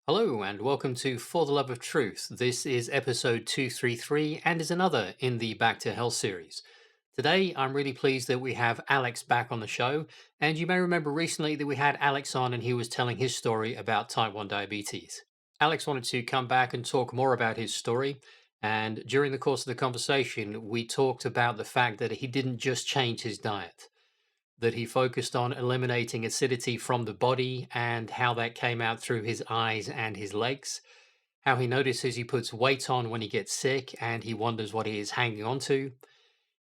Hello and welcome to For the Love of Truth. This is episode 233 and is another in the Back to Health series. Today, I'm really pleased that we have Alex back on the show. And you may remember recently that we had Alex on and he was telling his story about type 1 diabetes. Alex wanted to come back and talk more about his story. And during the course of the conversation, we talked about the fact that he didn't just change his diet, that he focused on eliminating acidity from the body and how that came out through his eyes and his legs, how he notices he puts weight on when he gets sick and he wonders what he is hanging on to,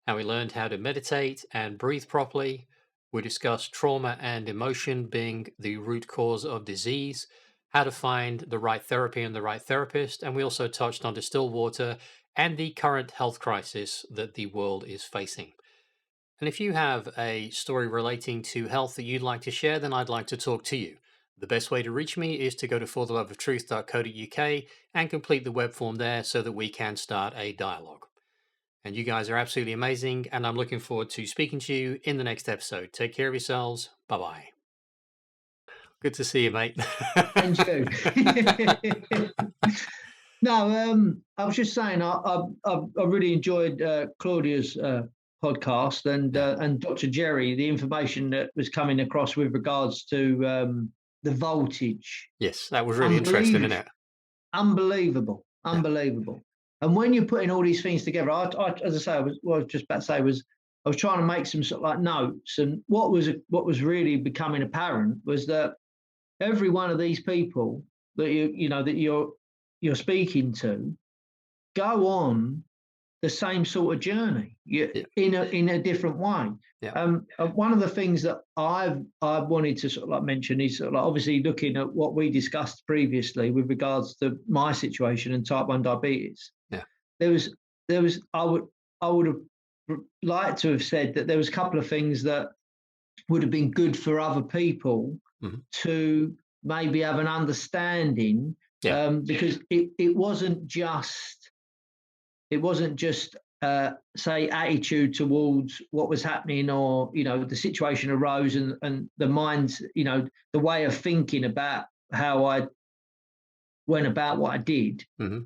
how he learned how to meditate and breathe properly. We discussed trauma and emotion being the root cause of disease, how to find the right therapy and the right therapist, and we also touched on distilled water and the current health crisis that the world is facing. And if you have a story relating to health that you'd like to share, then I'd like to talk to you. The best way to reach me is to go to fortheloveoftruth.co.uk and complete the web form there so that we can start a dialogue. And you guys are absolutely amazing, and I'm looking forward to speaking to you in the next episode. Take care of yourselves. Bye bye. Good to see you, mate. And you. No, I was just saying, I really enjoyed Claudia's podcast and Dr. Jerry, the information that was coming across with regards to the voltage. Yes, that was really interesting, isn't it? Unbelievable, Yeah. unbelievable. And when you're putting all these things together, as I say, what I was just about to say was I was trying to make some sort of like notes, and what was really becoming apparent was that every one of these people that you're speaking to go on the same sort of journey Yeah. in a different way. Yeah. One of the things that I wanted to sort of like mention is sort of like obviously looking at what we discussed previously with regards to my situation and type 1 diabetes. Yeah. There was I would have liked to have said that there was a couple of things that would have been good for other people Mhm. to maybe have an understanding, Yeah. because it wasn't just say attitude towards what was happening, or the situation arose, and the mind's, the way of thinking about how I went about what I did, Mhm.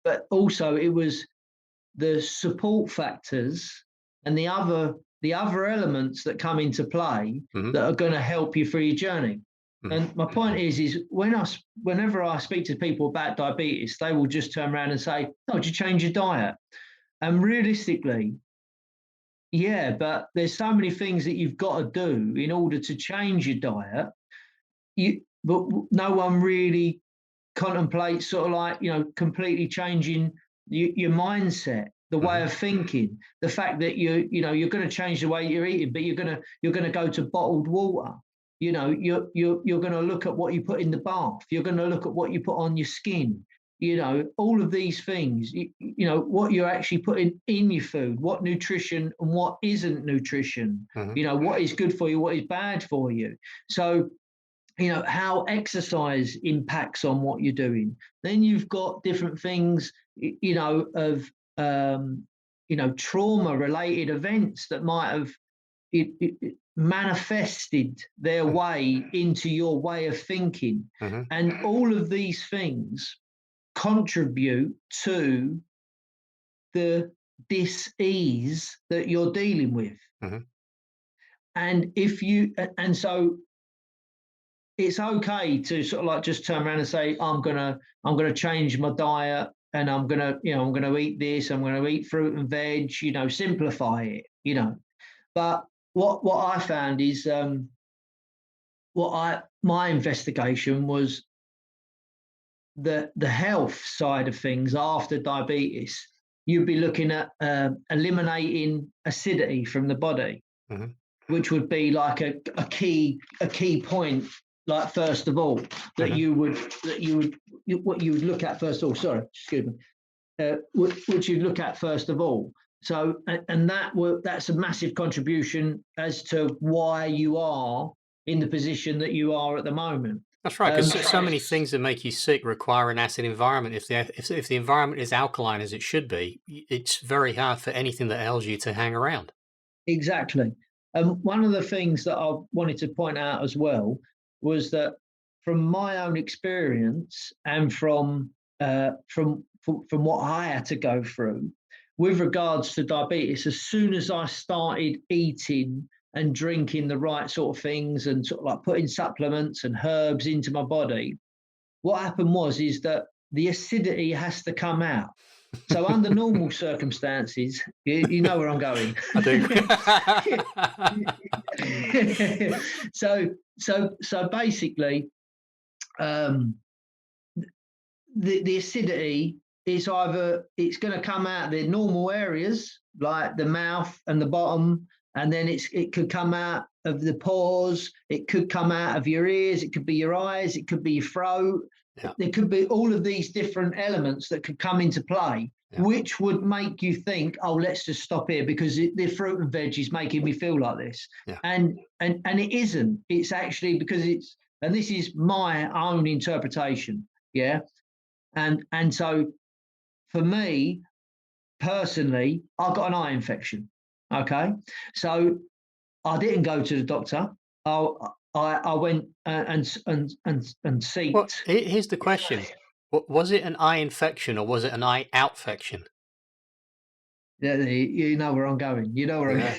but also it was the support factors and the other elements that come into play Mhm. that are going to help you through your journey. Mhm. And my point is whenever I speak to people about diabetes, they will just turn around and say, "Oh, did you change your diet?" And realistically, yeah, but there's so many things that you've got to do in order to change your diet. But no one really contemplates sort of like, completely changing your mindset, the way Mhm. of thinking, the fact that you're going to change the way you're eating, but you're going to go to bottled water. You're going to look at what you put in the bath. You're going to look at what you put on your skin. All of these things. What you're actually putting in your food, what nutrition and what isn't nutrition. Mhm. What is good for you, what is bad for you. So how exercise impacts on what you're doing. Then you've got different things, of trauma related events that might have manifested their way into your way of thinking, Mhm. and all of these things contribute to the dis-ease that you're dealing with. Mhm. And so it's okay to sort of like just turn around and say, I'm gonna change my diet, and I'm gonna eat this, I'm gonna eat fruit and veg, simplify it. But what I found is, my investigation was the health side of things after diabetes. You'd be looking at eliminating acidity from the body, Mhm. which would be like a key point, like first of all, that Mhm. what you would look at first of all. Sorry, excuse me. Which you look at first of all. So, and that's a massive contribution as to why you are in the position that you are at the moment. That's right, Um, because so many things that make you sick require an acid environment. If the environment is alkaline as it should be, it's very hard for anything that ails you to hang around. exactly. One of the things that I wanted to point out as well was that from my own experience and from what I had to go through with regards to diabetes, as soon as I started eating and drinking the right sort of things and sort of like putting supplements and herbs into my body, what happened is that the acidity has to come out. So under normal circumstances, you know where I'm going. I do. So basically, um, the acidity is either it's going to come out the normal areas like the mouth and the bottom, and then it could come out of the pores, it could come out of your ears, it could be your eyes, it could be your throat. Yeah. There could be all of these different elements that could come into play, which would make you think, oh, let's just stop here because the fruit and veg is making me feel like this. Yeah. And it isn't. It's actually because and this is my own interpretation. Yeah. And so for me personally, I got an eye infection. Okay. So I didn't go to the doctor. I went and seeked. Well, here's the question. Was it an eye infection or was it an eye outfection? Yeah, you know where I'm going. You know where I'm going.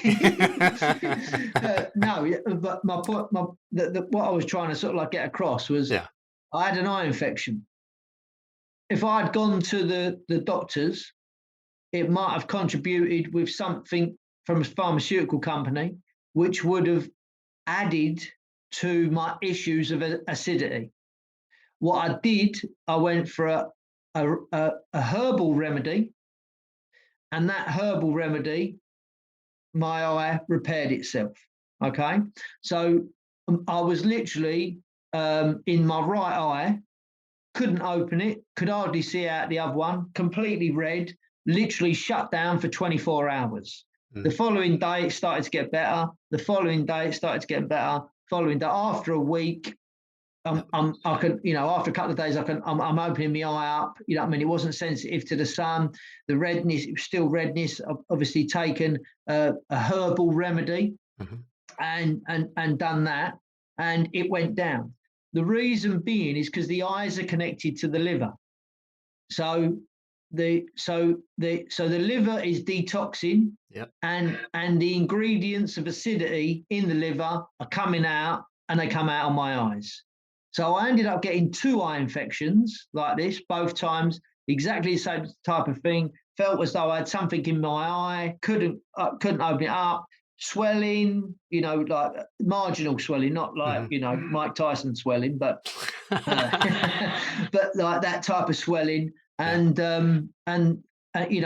No, but my point, what I was trying to sort of like get across was I had an eye infection. If I had gone to the doctors, it might have contributed with something from a pharmaceutical company, which would have added to my issues of acidity. What I did, I went for a herbal remedy, and that herbal remedy, my eye repaired itself. Okay, so I was literally in my right eye, couldn't open it, could hardly see out the other one, completely red, literally shut down for 24 hours. The following day, it started to get better. The following day, it started to get better. Following day, after a week, I can, after a couple of days, I'm opening my eye up. You know what I mean? It wasn't sensitive to the sun. The redness, it was still redness. I've obviously taken a herbal remedy and done that, and it went down. The reason being is because the eyes are connected to the liver. So the liver is detoxing, and the ingredients of acidity in the liver are coming out, and they come out on my eyes. So I ended up getting 2 eye infections like this, both times, exactly the same type of thing. Felt as though I had something in my eye, couldn't open it up. Swelling, like marginal swelling, not like Mike Tyson swelling, but but like that type of swelling, and then you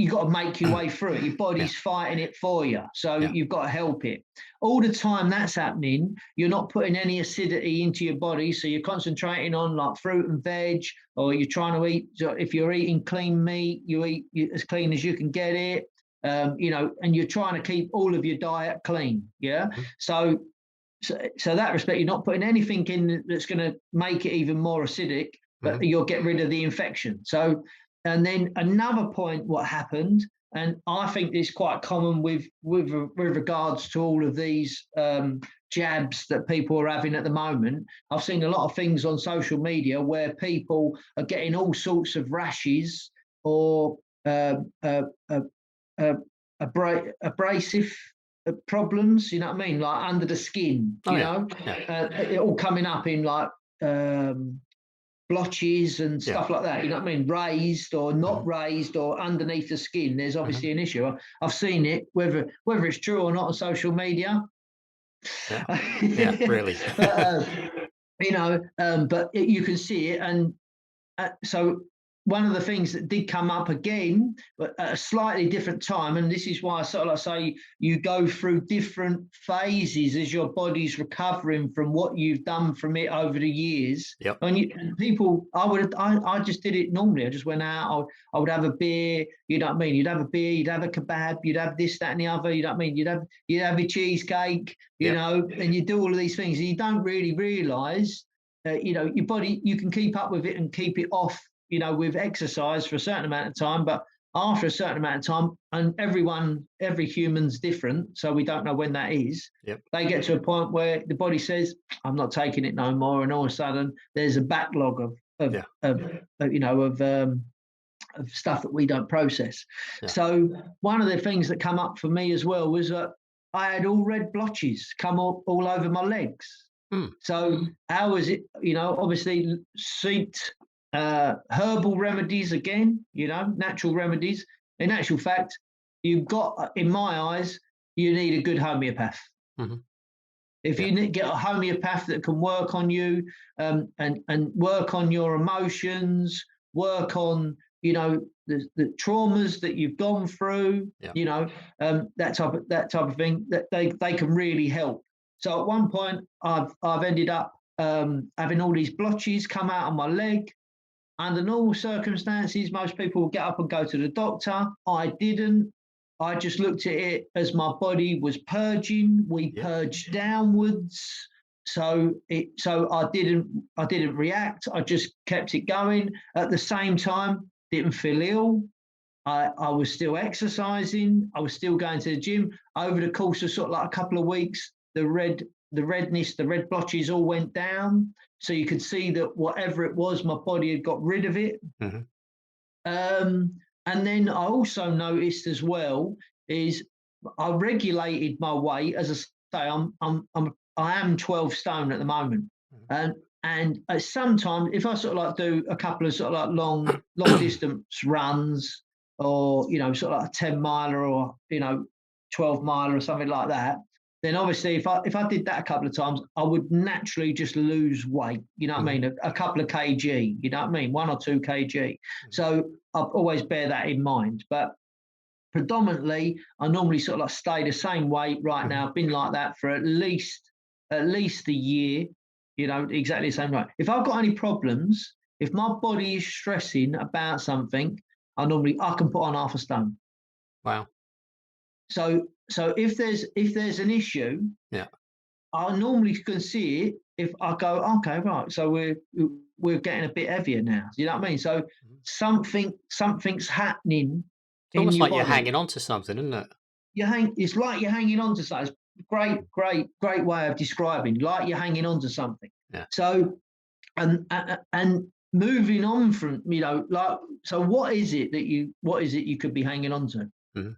got to make your way through it. Your body's fighting it for you, so you've got to help it. All the time that's happening, you're not putting any acidity into your body, so you're concentrating on like fruit and veg, or you're trying to eat. If you're eating clean meat, you eat as clean as you can get it. And you're trying to keep all of your diet clean. Yeah. So that respect, you're not putting anything in that's going to make it even more acidic, but you'll get rid of the infection. So, and then another point, what happened, and I think it's quite common with regards to all of these jabs that people are having at the moment. I've seen a lot of things on social media where people are getting all sorts of rashes or abrasive problems, you know what I mean, like under the skin, it all coming up in like blotches and stuff like that, you know what I mean, raised or not raised or underneath the skin. There's obviously an issue. I've seen it, whether it's true or not on social media. Really. But you can see it, and so one of the things that did come up again, but at a slightly different time, and this is why I sort of like say you go through different phases as your body's recovering from what you've done from it over the years. And people, I just did it normally. I just went out. I would have a beer. You know what I mean? You'd have a beer. You'd have a kebab. You'd have this, that, and the other. You know what I mean? You'd have your cheesecake. You know, and you do all of these things, and you don't really realise that your body, you can keep up with it and keep it off, with exercise for a certain amount of time, but after a certain amount of time, and every human's different, so we don't know when that is. Yep. They get to a point where the body says, "I'm not taking it no more," and all of a sudden there's a backlog Yeah. of stuff that we don't process. Yeah. So one of the things that come up for me as well was that I had all red blotches come all over my legs. Hmm. So how was it? Obviously seeked herbal remedies again. Natural remedies. In actual fact, you've got, in my eyes, you need a good homeopath. Mm-hmm. If Yeah. you get a homeopath that can work on you, and work on your emotions, work on the traumas that you've gone through, Yeah. that type of thing, that they can really help. So at one point, I've ended up having all these blotches come out on my leg. Under normal circumstances, most people will get up and go to the doctor. I didn't. I just looked at it as my body was purging. We Yeah. purged downwards. So I didn't react. I just kept it going. At the same time, didn't feel ill. I was still exercising. I was still going to the gym. Over the course of sort of like a couple of weeks, the redness, the red blotches all went down. So you could see that whatever it was, my body had got rid of it. Mm-hmm. And then I also noticed as well is I regulated my weight. As I say, I am 12 stone at the moment, and sometimes if I sort of like do a couple of sort of like long distance runs, or sort of like a 10 miler, or 12 miler or something like that, then obviously if I did that a couple of times, I would naturally just lose weight. You know what I mean? A couple of kg. You know what I mean? 1 or 2 kg. So I always bear that in mind. But predominantly, I normally sort of like stay the same weight right now. I've been like that for at least a year. Exactly the same way. If I've got any problems, if my body is stressing about something, I can put on half a stone. Wow. So if there's an issue, yeah, I normally can see it if I go, okay, right. So we're getting a bit heavier now. You know what I mean? So something's happening it's in almost your like you're body. hanging on to something, isn't it? It's like you're hanging on to something. It's great way of describing. Like you're hanging on to something. Yeah. So and moving on from so what is it you could be hanging on to? Mm-hmm.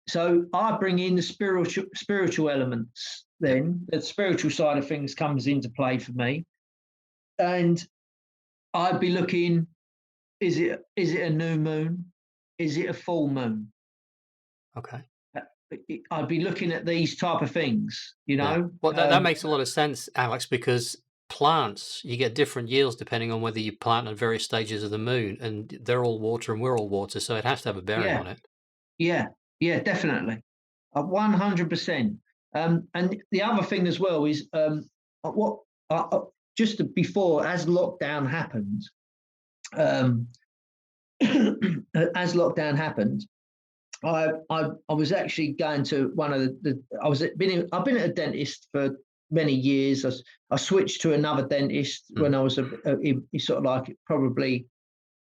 So I bring in the spiritual elements. Then the spiritual side of things comes into play for me, and I'd be looking: is it a new moon? Is it a full moon? Okay. I'd be looking at these type of things. Yeah. Well, that makes a lot of sense, Alex, because plants, you get different yields depending on whether you plant at various stages of the moon, and they're all water and we're all water, so it has to have a bearing Yeah, on it. yeah, definitely, 100%. And the other thing as well is what just before, as lockdown happened, as lockdown happened, I was actually going to one of I've been at a dentist for many years. I switched to another dentist when I was sort of like probably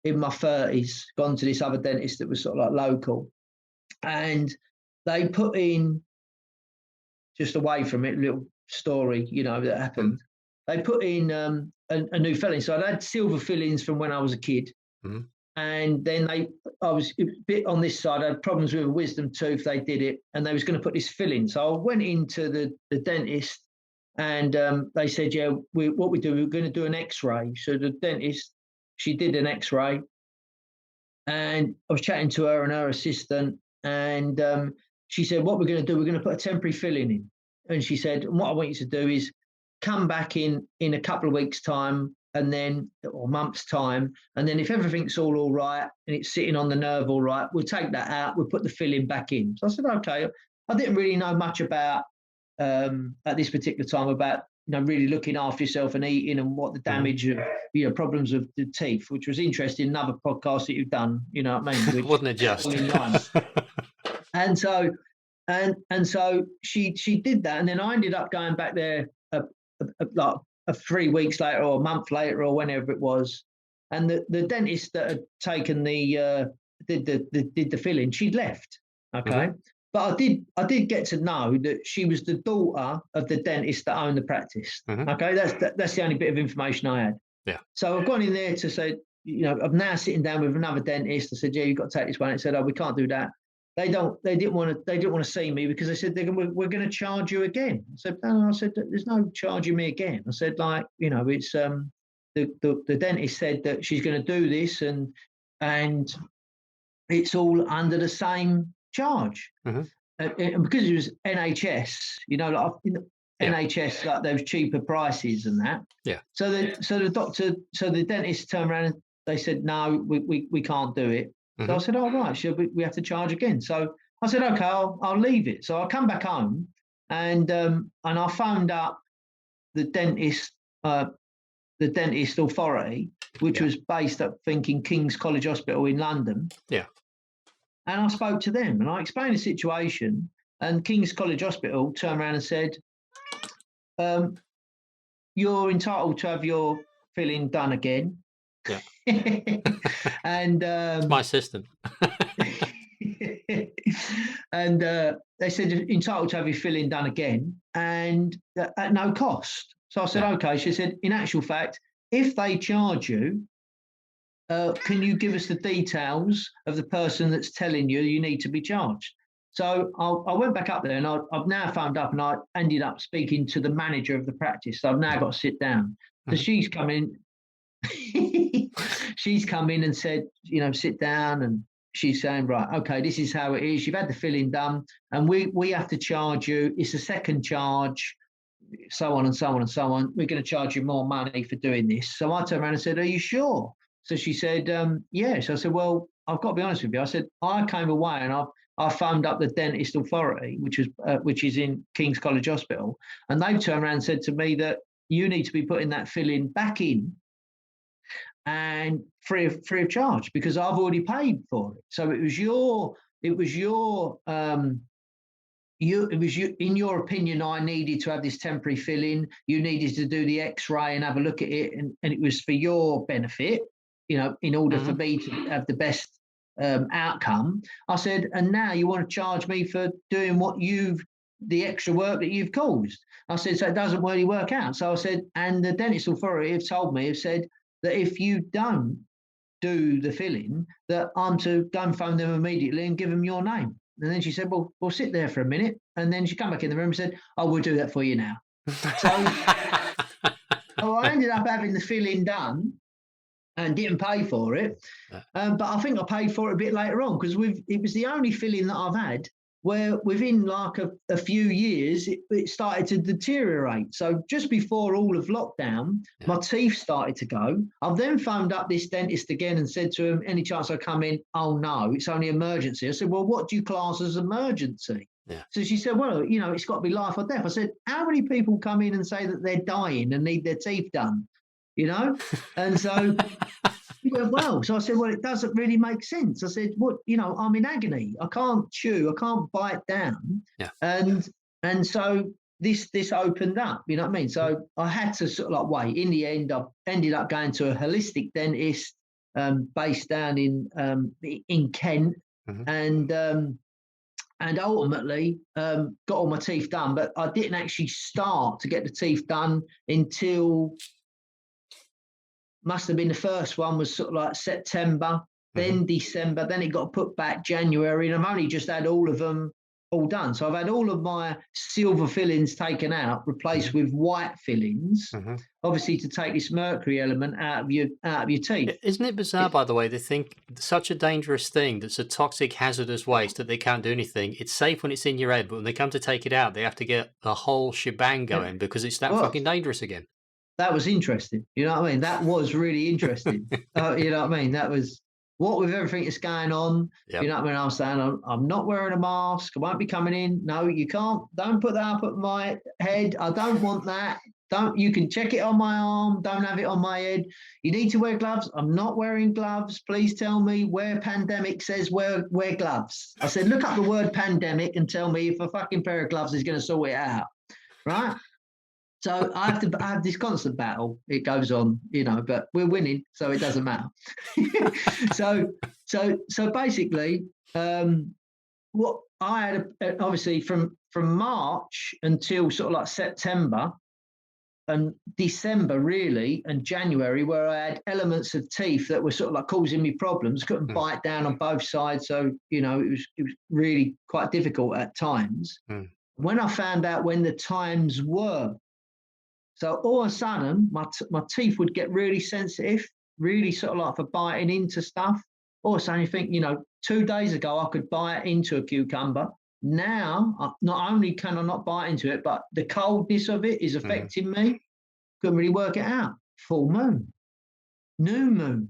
in my 30s. Gone to this other dentist that was sort of like local, and they put in, just away from it, little story that happened. They put in a new filling. So I'd had silver fillings from when I was a kid. Mm-hmm. And then I was a bit on this side. I had problems with a wisdom tooth. They did it, and they was going to put this filling. So I went into the dentist, and they said, "Yeah, what we do, we're going to do an X-ray." So the dentist, she did an X-ray, and I was chatting to her and her assistant, and she said, "What we're going to do, we're going to put a temporary filling in." And she said, "What I want you to do is come back in a couple of weeks' time, and then, or months' time, and then if everything's all right and it's sitting on the nerve all right, we'll take that out, we'll put the filling back in." So I said, okay. I didn't really know much about at this particular time about really looking after yourself and eating, and what the damage of problems of the teeth, which was interesting. Another podcast that you've done, you know what I mean? Which Wasn't it just? in line. And so she did that, and then I ended up going back there like 3 weeks later, or a month later, or whenever it was. And the dentist that had taken the did the filling, she'd left. Okay. Mhm. But I did get to know that she was the daughter of the dentist that owned the practice. Mhm. Okay, that's the only bit of information I had. Yeah. So I've gone in there to say, I'm now sitting down with another dentist. I said, yeah, you've got to take this one. It said, oh, we can't do that. They didn't want to see me because they said we're going to charge you again. I said, no, I said, there's no charging me again. I said, like, it's the dentist said that she's going to do this and it's all under the same charge. Mhm. And because it was NHS, like Yeah. NHS, like those cheaper prices and that. Yeah. So the dentist turned around and they said, no, we can't do it. So I Mhm. said, oh, right, so we have to charge again. So I said, okay, I'll leave it. So I come back home and I phoned up the dentist authority, which Yeah. was based at thinking King's College Hospital in London. Yeah. And I spoke to them and I explained the situation. And King's College Hospital turned around and said, you're entitled to have your filling done again. Yeah. And It's my system. and they said you're entitled to have your filling done again and at no cost. So I said, Yeah. okay. She said, in actual fact, if they charge you, can you give us the details of the person that's telling you need to be charged? So I went back up there and I've now phoned up and I ended up speaking to the manager of the practice. So I've now got to sit down. So Mhm. she's come in. She's come in and said, sit down. And she's saying, right, okay, this is how it is. You've had the filling done and we have to charge you. It's a second charge, so on and so on and so on. We're going to charge you more money for doing this. So I turned around and said, are you sure? So she said, yes. I said, well, I've got to be honest with you. I said, I came away and I phoned up the dentist authority, which is in King's College Hospital, and they turned around and said to me that you need to be putting that filling back in and free of charge because I've already paid for it. So it was your in your opinion, I needed to have this temporary fill-in. You needed to do the X-ray and have a look at it, and it was for your benefit, in order for Mhm. me to have the best outcome. I said, and now you want to charge me for doing the extra work that you've caused. I said, so it doesn't really work out. So I said, and the dentist authority have said that if you don't do the fill-in, that I'm to go and phone them immediately and give them your name. And then she said, well, we'll sit there for a minute. And then she come back in the room and said, oh, we'll do that for you now. So I ended up having the fill-in done and didn't pay for it. Yeah. But I think I paid for it a bit later on because it was the only fill-in that I've had where within like a few years, it started to deteriorate. So just before all of lockdown, Yeah. my teeth started to go. I've then phoned up this dentist again and said to him, any chance I come in? Oh, no, it's only emergency. I said, well, what do you class as emergency? Yeah. So she said, well, it's got to be life or death. I said, how many people come in and say that they're dying and need their teeth done? And so he went, well, so I said, well, it doesn't really make sense. I said, what, I'm in agony. I can't chew. I can't bite down. Yeah. And so this opened up, you know what I mean? So I had to sort of like wait. In the end, I ended up going to a holistic dentist based down in Kent. Mhm. And ultimately got all my teeth done, but I didn't actually start to get the teeth done until must have been the first one was sort of like September, then December, then it got put back January, and I've only just had all of them all done. So I've had all of my silver fillings taken out, replaced with white fillings, Mhm. obviously to take this mercury element out of your teeth. Isn't it bizarre, by the way, they think such a dangerous thing that's a toxic, hazardous waste that they can't do anything. It's safe when it's in your head, but when they come to take it out, they have to get the whole shebang going because it's that Well, fucking dangerous again. that was interesting. You know what I mean? That was really interesting. You know what I mean? That was what with everything that's going on. Yep. You know what I mean? I was saying, I'm not wearing a mask. I won't be coming in. No, you can't. Don't put that up at my head. I don't want that. You can check it on my arm. Don't have it on my head. You need to wear gloves. I'm not wearing gloves. Please tell me where pandemic says wear gloves. I said, look up the word pandemic and tell me if a fucking pair of gloves is going to sort it out. Right? So I have this constant battle. It goes on, but we're winning, so it doesn't matter. so so basically, what I had obviously from March until sort of like September and December really and January, where I had elements of teeth that were sort of like causing me problems. Couldn't Mm, bite down on both sides, so it was really quite difficult at times. mm, When I found out when the times were, so all of a sudden my teeth would get really sensitive, really sort of like for biting into stuff. All of a sudden you think, 2 days ago I could bite into a cucumber. Now, not only can I not bite into it, but the coldness of it is mm, affecting me. Couldn't really work it out. Full moon, new moon.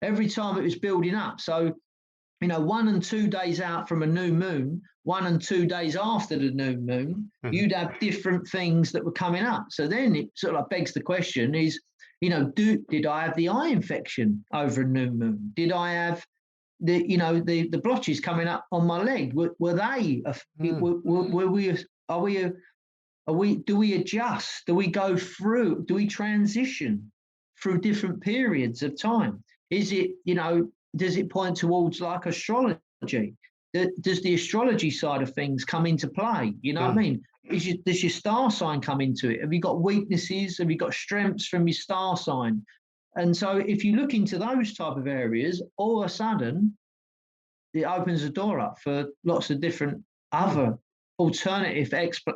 Every time it was building up. So, 1 and 2 days out from a new moon, 1 and 2 days after the new moon, mhm, you'd have different things that were coming up. So then it sort of like begs the question is, did I have the eye infection over a new moon? Did I have the blotches coming up on my leg? Were they? mm, Were we? Are we? Do we adjust? Do we go through? Do we transition through different periods of time? Is it? Does it point towards like astrology? Does the astrology side of things come into play? You know what I mm, mean? Does your star sign come into it? Have you got weaknesses? Have you got strengths from your star sign? And so, if you look into those type of areas, all of a sudden it opens the door up for lots of different mm, other alternative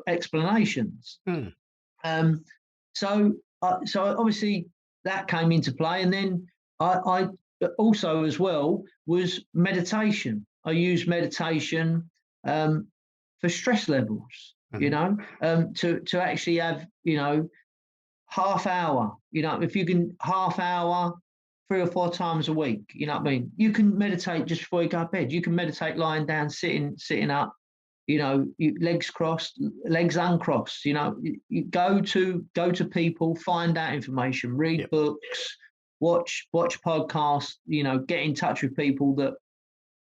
explanations. mm, Um, so obviously that came into play, and then I also as well was meditation. I use meditation um, for stress levels. mhm, To actually have half hour. If you can half hour 3 or 4 times a week. You know what I mean? You can meditate just before you go to bed. You can meditate lying down, sitting up, legs crossed, legs uncrossed. You go to people, find out information, read yep, books, watch podcasts. Get in touch with people that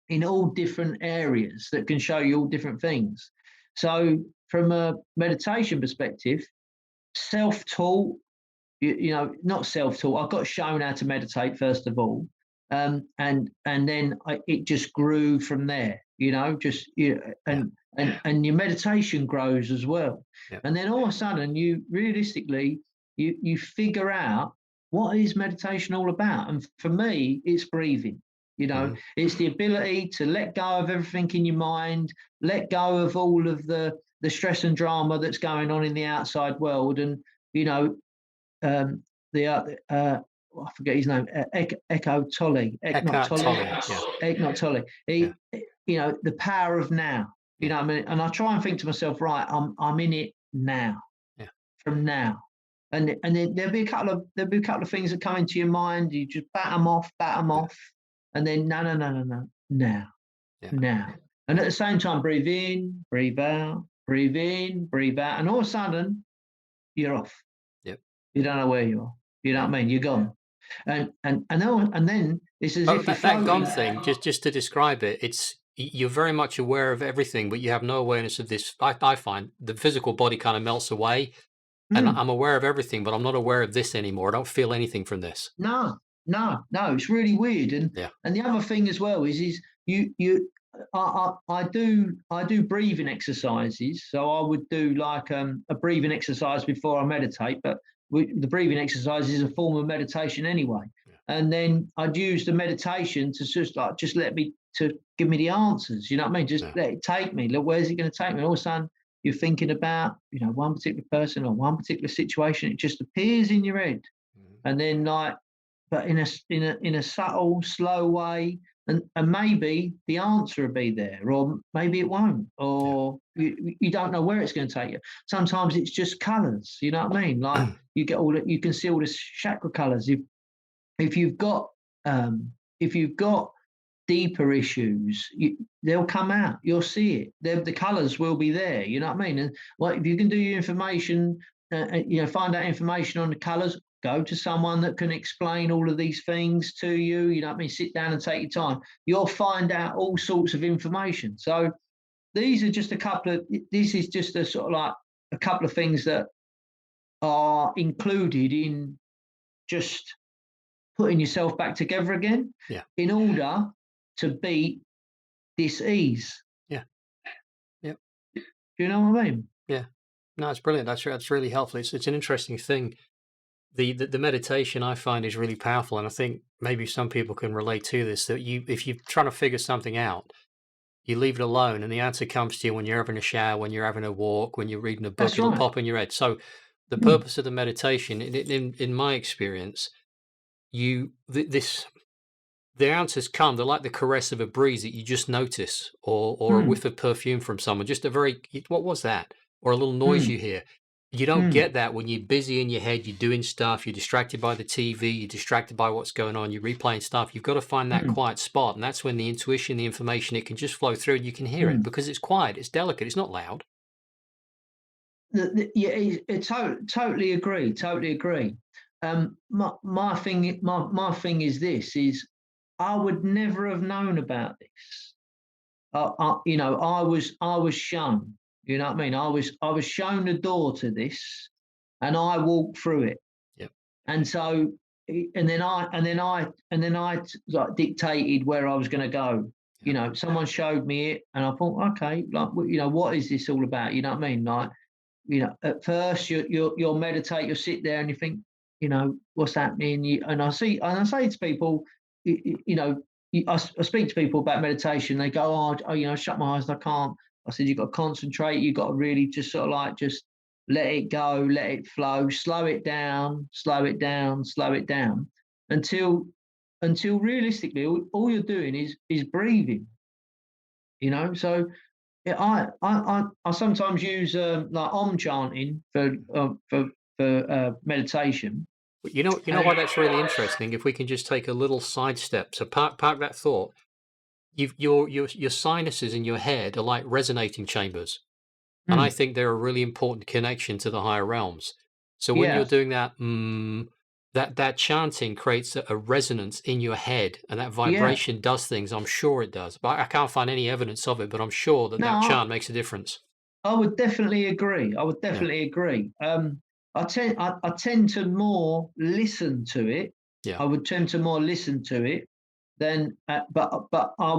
in all different areas that can show you all different things. So from a meditation perspective, self-taught, not self-taught. I got shown how to meditate first of all, and then it just grew from there. yeah, And your meditation grows as well. yeah, And then all of a sudden, you realistically you figure out what is meditation all about. And for me, it's breathing. mhm, It's the ability to let go of everything in your mind, let go of all of the stress and drama that's going on in the outside world, and you know um, the I forget his name, Eckhart Tolle, yeah, Eckhart Tolle. yeah, The power of now. You yeah, know what I mean? And I try and think to myself, right, I'm in it now, yeah, from now. And then there'll be a couple of things that come into your mind. You just bat them yeah, off, and then no, no, no, no, no, now, yeah, now. And at the same time, breathe in, breathe out, breathe in, breathe out, and all of a sudden you're off. yep, You don't know where you are. You know yeah. what I mean? You're gone. And then it's as Oh, if you're that floating. gone thing, just to describe it, you're very much aware of everything, but you have no awareness of this. I find the physical body kind of melts away, and Mm, I'm aware of everything, but I'm not aware of this anymore. I don't feel anything from this. no, no, no. It's really weird. And Yeah. and the other thing as well is you. I do breathing exercises. So I would do like a breathing exercise before I meditate, but the breathing exercise is a form of meditation anyway. Yeah. And then I'd use the meditation to just let me to give me the answers. You know what I mean? Just Yeah. let it take me. Look, where's it going to take me? And all of a sudden, you're thinking about one particular person or one particular situation. It just appears in your head, Mhm. and then like, but in a subtle, slow way, and maybe the answer will be there, or maybe it won't, Yeah. or you don't know where it's going to take you. Sometimes it's just colours. You know what I mean? Like you can see all the chakra colours. If you've got um, if you've got deeper issues, they'll come out. You'll see it. The colours will be there. You know what I mean? And well, if you can do your information, find out information on the colours. Go to someone that can explain all of these things to you. You know what I mean? Sit down and take your time. You'll find out all sorts of information. So these are just a couple of. This is just a sort of like a couple of things that are included in just putting yourself back together again Yeah. in order to beat this ease. Yeah. Yeah. Do you know what I mean? Yeah. No, it's brilliant. That's really helpful. It's an interesting thing. The meditation I find is really powerful, and I think maybe some people can relate to this. That you, if you're trying to figure something out, you leave it alone, and the answer comes to you when you're having a shower, when you're having a walk, when you're reading a book. That's It'll right. pop in your head. So, the Mm, purpose of the meditation, in my experience, this the answers come. They're like the caress of a breeze that you just notice, or a mm, whiff of perfume from someone. Just a very what was that, or a little noise mm, you hear. You don't mm, get that when you're busy in your head. You're doing stuff. You're distracted by the TV. You're distracted by what's going on. You're replaying stuff. You've got to find that mm, quiet spot, and that's when the intuition, the information, it can just flow through, and you can hear it mm. because it's quiet. It's delicate. It's not loud. Yeah, totally agree. Totally agree. My thing is this: is I would never have known about this. I was shown. You know what I mean? I was shown the door to this, and I walked through it. Yep. And so, and then I like dictated where I was going to go. Yep. Someone showed me it, and I thought, okay, like, what is this all about? You know what I mean? Like, at first you'll meditate, you'll sit there and you think, what's happening? And I say to people, I speak to people about meditation. They go, shut my eyes, I can't. I said, you've got to concentrate. You've got to really just sort of like just let it go, let it flow, slow it down, slow it down, slow it down, until realistically all you're doing is breathing. So yeah, I sometimes use like Om chanting for meditation. But you know And why that's really interesting. If we can just take a little sidestep, so park that thought. Your sinuses in your head are like resonating chambers. And I mm, think they're a really important connection to the higher realms. So when you're yeah, doing that, that chanting creates a resonance in your head, and that yeah. vibration does things. I'm sure it does, but I can't find any evidence of it. But I'm sure that No, that chant makes a difference. I would definitely agree. I would Yeah, definitely agree. I tend to more listen to it. yeah, I would tend to more listen to it than, but I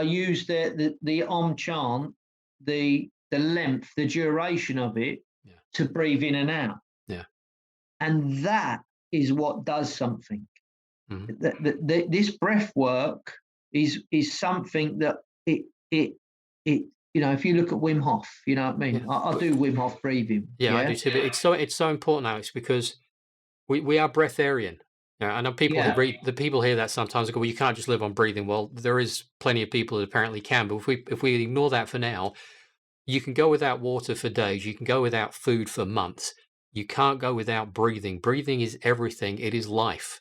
use the Om chant, the length, the duration of it yeah, to breathe in and out. yeah. And that is what does something. Mhm. This breath work is something that it if you look at Wim Hof, you know what I mean. Yeah, I do Wim Hof breathing. yeah, I Yeah, do too. But it's so important, Alex, because we are breatharian. I know people who yeah, read the people hear that sometimes and go, "Well, you can't just live on breathing." Well, there is plenty of people that apparently can, but if we ignore that for now, you can go without water for days. You can go without food for months. You can't go without breathing. Breathing is everything. It is life.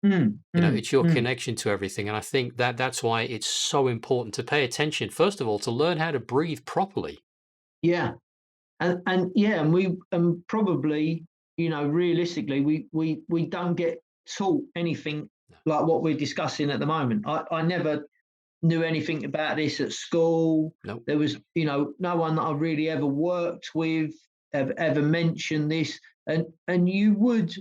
mm, mm, It's your mm, connection to everything. And I think that's why it's so important to pay attention. First of all, to learn how to breathe properly. yeah. And yeah, and probably realistically we don't get taught anything No, like what we're discussing at the moment. I never knew anything about this at school. no, There was no one that I really ever worked with ever mentioned this, and you would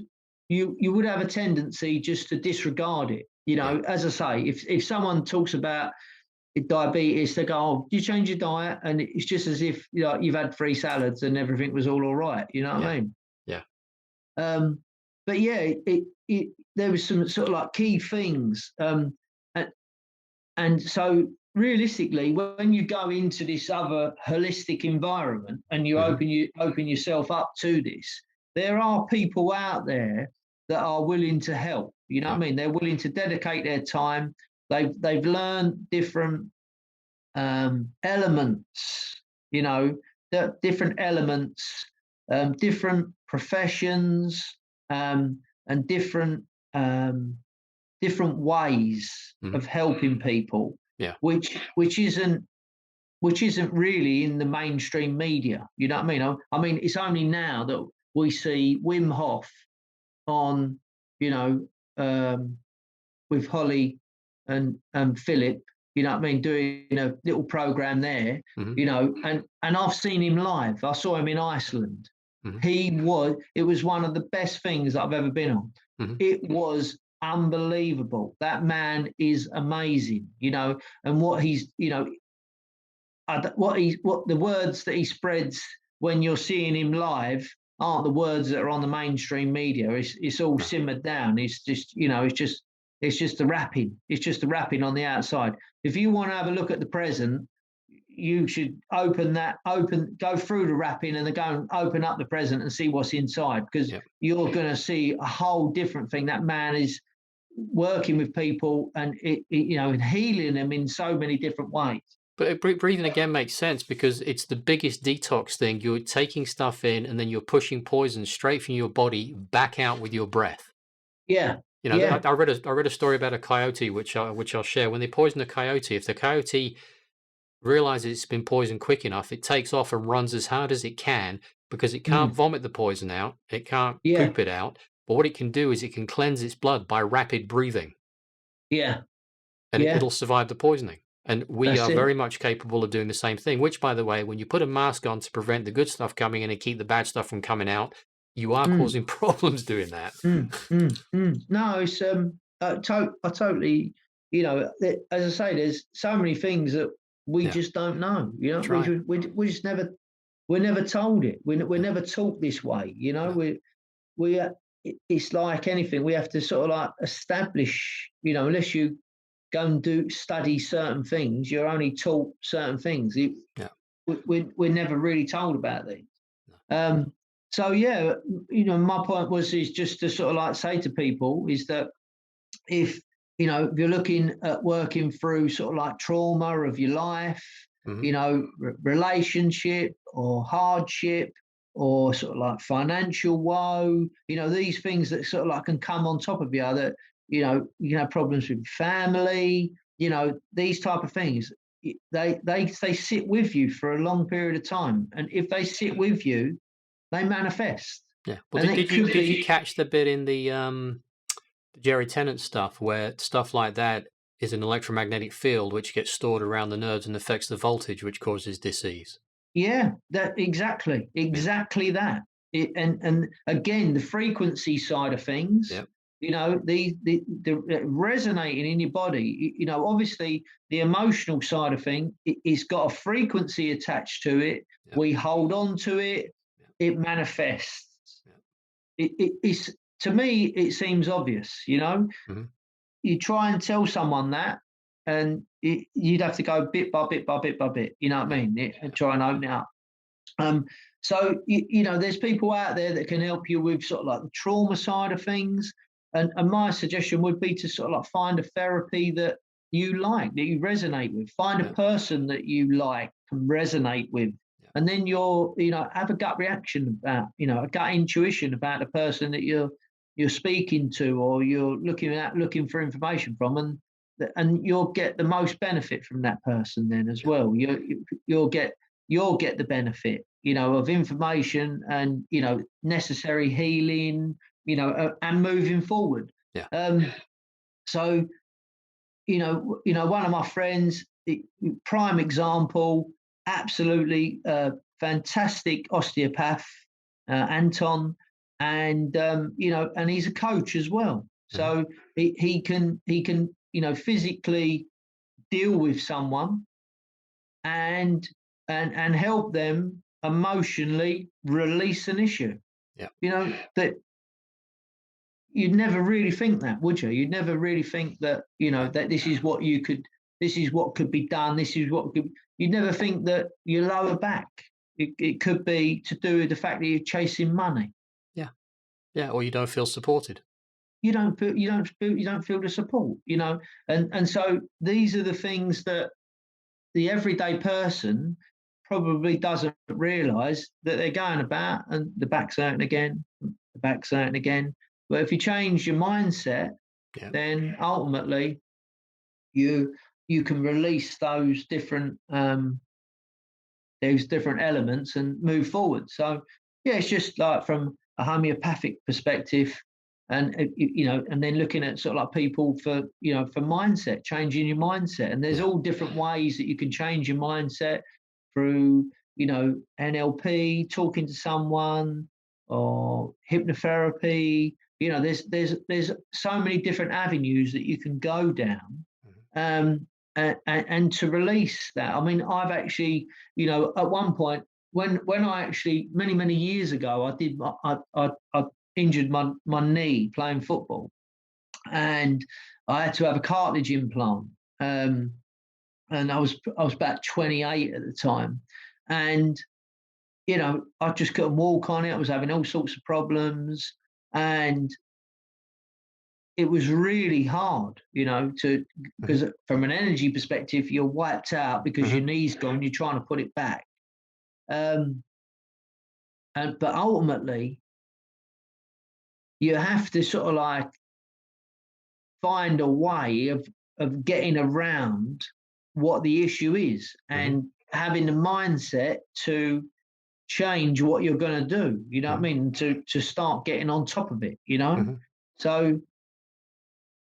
have a tendency just to disregard it. yeah, As I say, if someone talks about diabetes, they go, "Oh, do you change your diet?" And it's just as if you've had 3 salads and everything was all right. You know what yeah, I mean? yeah. Um, but yeah, there was some sort of like key things, and, and so realistically, when you go into this other holistic environment and you Hmm. open yourself up to this, there are people out there that are willing to help. You know what Yeah. I mean? They're willing to dedicate their time. They've learned different elements, the different elements, different professions, and um, different ways Hmm. of helping people, Yeah. which isn't really in the mainstream media. You know what I mean? I mean, it's only now that we see Wim Hof on, you know, um, with Holly and Philip, you know what I mean, doing a little program there, Hmm. and I've seen him live. I saw him in Iceland, Hmm. It was one of the best things I've ever been on. Hmm. It was unbelievable. That man is amazing, and what he's, what the words that he spreads when you're seeing him live aren't the words that are on the mainstream media. It's all No. simmered down. It's just, it's just the rapping. It's just the rapping on the outside. If you want to have a look at the present, you should go through the wrapping and then go and open up the present and see what's inside, because Yeah. you're going to see a whole different thing. That man is working with people and and healing them in so many different ways. But breathing again makes sense because it's the biggest detox thing. You're taking stuff in and then you're pushing poison straight from your body back out with your breath. Yeah, You know, yeah, I read a story about a coyote, which I'll share. When they poison a coyote, if the coyote realizes it's been poisoned quick enough, it takes off and runs as hard as it can because it can't mm, vomit the poison out, it can't yeah, poop it out. But what it can do is it can cleanse its blood by rapid breathing, yeah, and yeah. it'll survive the poisoning. And we That's are it. very much capable of doing the same thing. Which, by the way, when you put a mask on to prevent the good stuff coming in and keep the bad stuff from coming out, you are Mm, causing problems doing that. No, it's I totally, as I say, there's so many things that we Yeah, just don't know. that's right. We just never we're never told it. We're Yeah, never taught this way. no, We it's like anything. We have to sort of like establish. Unless you go and do study certain things, you're only taught certain things. yeah, We're never really told about these. no. So yeah, my point is just to sort of like say to people is that if if you're looking at working through sort of like trauma of your life, Hmm. relationship or hardship or sort of like financial woe, these things that sort of like can come on top of you that you can have problems with family, these type of things. They sit with you for a long period of time, and if they sit with you, they manifest. Yeah. Well, And did, it did you could did you be, catch the bit in the Jerry Tennant stuff where stuff like that is an electromagnetic field which gets stored around the nerves and affects the voltage, which causes disease? yeah, that exactly, Yeah. exactly that. And again, the frequency side of things, Yeah. the resonating in your body, obviously the emotional side of thing, it's got a frequency attached to it. Yeah. We hold on to it, Yeah. it manifests. Yeah. It's, to me, it seems obvious, Mhm. you try and tell someone that, and you'd have to go bit by bit by bit by bit. You know what Yeah. I mean? And Yeah. try and open it up. So there's people out there that can help you with sort of like the trauma side of things. And my suggestion would be to sort of like find a therapy that you like, that you resonate with. Find a Yeah. person that you like and resonate with. Yeah. And then have a gut reaction about, a gut intuition about the person that you're speaking to or you're looking for information from, and you'll get the most benefit from that person then as Yeah. well. You'll get the benefit, of information and necessary healing, and moving forward. Yeah. Um, so one of my friends, prime example, absolutely fantastic osteopath, Anton, and and he's a coach as well. Mhm. So he can physically deal with someone and and help them emotionally release an issue. Yeah. That you'd never really think that, would you? You'd never really think that No. that this is what could be done. This is what could. You'd never think that your lower back. It could be to do with the fact that you're chasing money. Yeah. Yeah. Or you don't feel supported. You don't feel the support. And so these are the things that the everyday person probably doesn't realize that they're going about, and the back's hurting again, the back's hurting again. But if you change your mindset, Yeah. then ultimately you you can release those different elements and move forward. So yeah, it's just like from a homeopathic perspective, and and then looking at sort of like people for for mindset, changing your mindset. And there's Yeah. all different ways that you can change your mindset through NLP, talking to someone, or hypnotherapy. There's so many different avenues that you can go down, Mhm. and to release that. I mean, I've actually, at one point when I actually many years ago, I injured my knee playing football, and I had to have a cartilage implant. Um, and I was about 28 at the time, and I just couldn't walk on it. I was having all sorts of problems, and it was really hard, to Mhm. because from an energy perspective, you're wiped out because Mhm. your knee's gone. You're trying to put it back, um, and but ultimately, you have to sort of like find a way of getting around what the issue is Mhm. and having the mindset to change what you're going to do. You know what I Mhm. mean? To start getting on top of it. Mhm. So,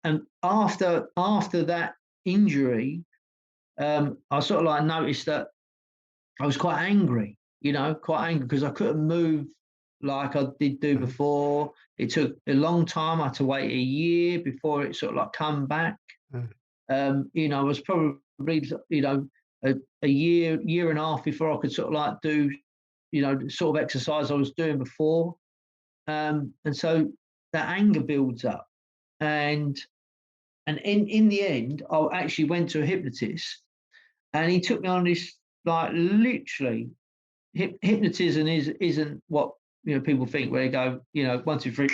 and after that injury, I sort of like noticed that I was quite angry. Quite angry because I couldn't move like I did do Mhm. before. It took a long time. I had to wait a year before it sort of like come back. Mhm. I was probably, a, a year and a half before I could sort of like do, the sort of exercise I was doing before. And so that anger builds up. And in the end, I actually went to a hypnotist, and he took me on this, like, literally, hypnotism isn't what people think, where they go, 1, 2, 3,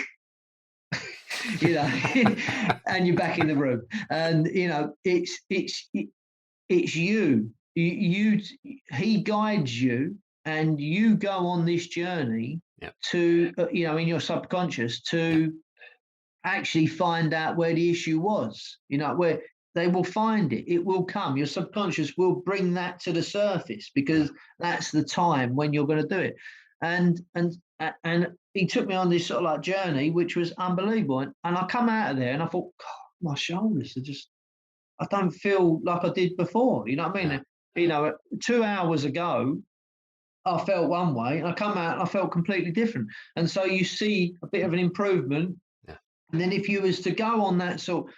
and you're back in the room, and it's you. He guides you, and you go on this journey Yeah. to, in your subconscious, Yeah. to actually find out where the issue was. Where they will find it. It will come. Your subconscious will bring that to the surface, Yeah. because that's the time when you're going to do it. And he took me on this sort of like journey, which was unbelievable. And I come out of there and I thought, God, my shoulders are just, I don't feel like I did before. You know what I Yeah. mean? 2 hours ago, I felt one way, and I come out and I felt completely different. And so you see a bit of an improvement. Yeah. And then if you was to go on that sort,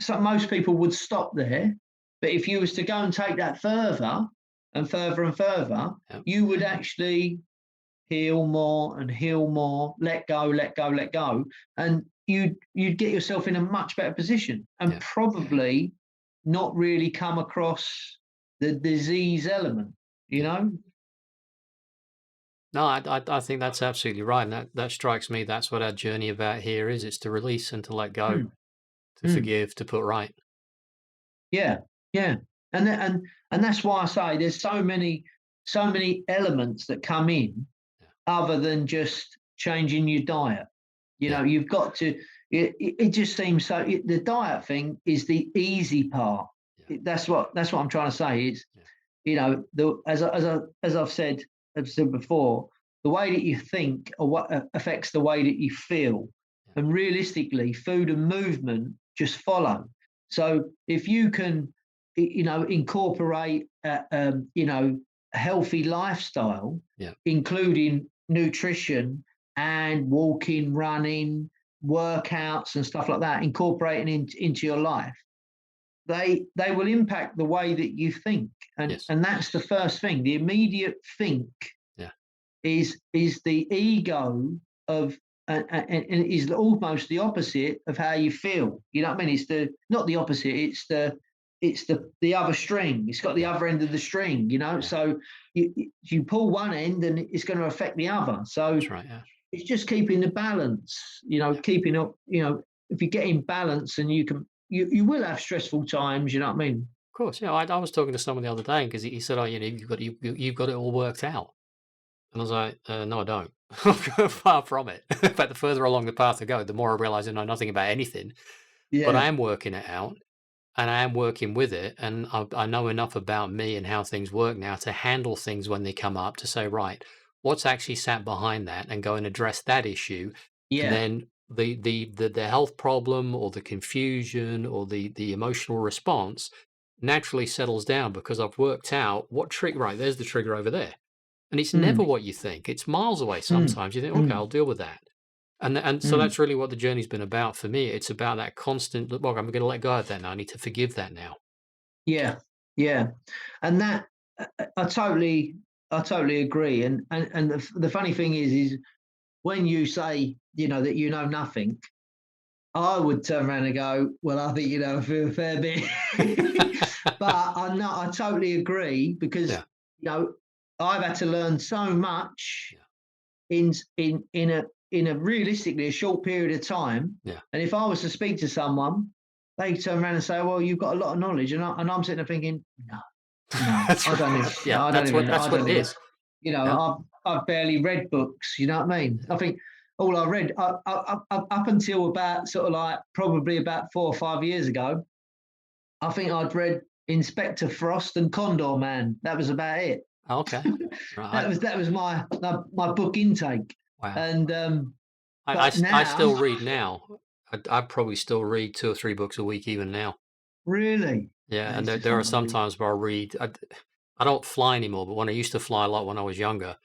so most people would stop there. But if you was to go and take that further and further and further, Yeah. you would actually heal more and heal more, let go, let go, let go. And you'd get yourself in a much better position, and Yeah. probably not really come across the disease element, you Yeah. know? No, I think that's absolutely right, and that strikes me. That's what our journey about here is. It's to release and to let go, Mm, to mm. forgive, to put right. Yeah, yeah, and that's why I say there's so many elements that come in, Yeah. other than just changing your diet. Yeah. You've got to. It just seems so. The diet thing is the easy part. Yeah. That's what I'm trying to say. Is, Yeah. as I've said before, the way that you think or what affects the way that you feel, Yeah. and realistically, food and movement just follow. So if you can, incorporate, a healthy lifestyle, Yeah. including nutrition and walking, running, workouts, and stuff like that, incorporating into your life, they will impact the way that you think. and Yes. and that's the first thing. The immediate think Yeah. is the ego of, and is almost the opposite of how you feel. You know what I mean? It's the not the opposite. It's the other string. It's got the Yeah. other end of the string. Yeah. So you pull one end and it's going to affect the other. So That's right. Yeah. it's just keeping the balance. Yeah. Keeping up. If you get in balance, and you will have stressful times. You know what I mean? Of course. Yeah. I was talking to someone the other day because he said, "Oh, you've got it all worked out." And I was like, "No, I don't. Far from it. In fact, the further along the path I go, the more I realize I know nothing about anything. But I Yeah. am working it out, and I am working with it, and I know enough about me and how things work now to handle things when they come up, to say, right, what's actually sat behind that, and go and address that issue, and Yeah. then the health problem or the confusion or the emotional response naturally settles down because I've worked out what trigger. Right, there's the trigger over there. And it's never mm, what you think. It's miles away mm, sometimes. You think, "Okay, mm, I'll deal with that." And so mm. that's really what the journey's been about for me. It's about that constant, "Look, I'm gonna let go of that now. I need to forgive that now." Yeah, yeah, and that I totally agree. And the funny thing is when you say that you know nothing, I would turn around and go, well, I think you know a fair bit, but I know I totally agree because Yeah, you know I've had to learn so much yeah, in a realistically a short period of time. yeah. And if I was to speak to someone, they turn around and say, "Well, you've got a lot of knowledge," and I'm sitting there thinking, "No, no, That's I don't right. even, Yeah, I that's what don't it even, is. Yeah, I've barely read books. You know what I mean? I think all I read up until about sort of like probably about 4 or 5 years ago, I think I'd read Inspector Frost and Condor Man. That was about it. oh, okay. Right, That was my book intake. wow. And but I now, still read now. I probably still read 2 or 3 books a week even now. really, Yeah, and it's just there are some unbelievable. times where I don't fly anymore, but when I used to fly a lot when I was younger,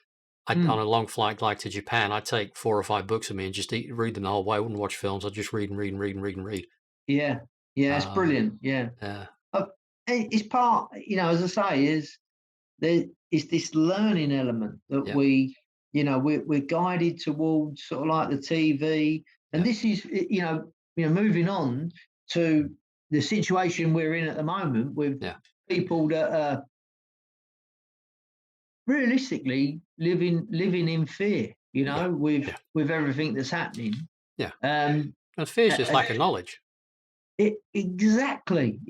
on Mm, a long flight like to Japan, I'd take 4 or 5 books with me and just read them the whole way. I wouldn't watch films. I'd just read and read and read and read and read. yeah, yeah, it's Uh, brilliant. Yeah, yeah, uh, it's part. As I say, there is this learning element that yeah, we're guided towards, sort of like the TV, and yeah, this is moving on to the situation we're in at the moment with yeah, people that are realistically living in fear, yeah, with yeah, everything that's happening. yeah. Um, And fear is uh, just uh, lack of knowledge. exactly,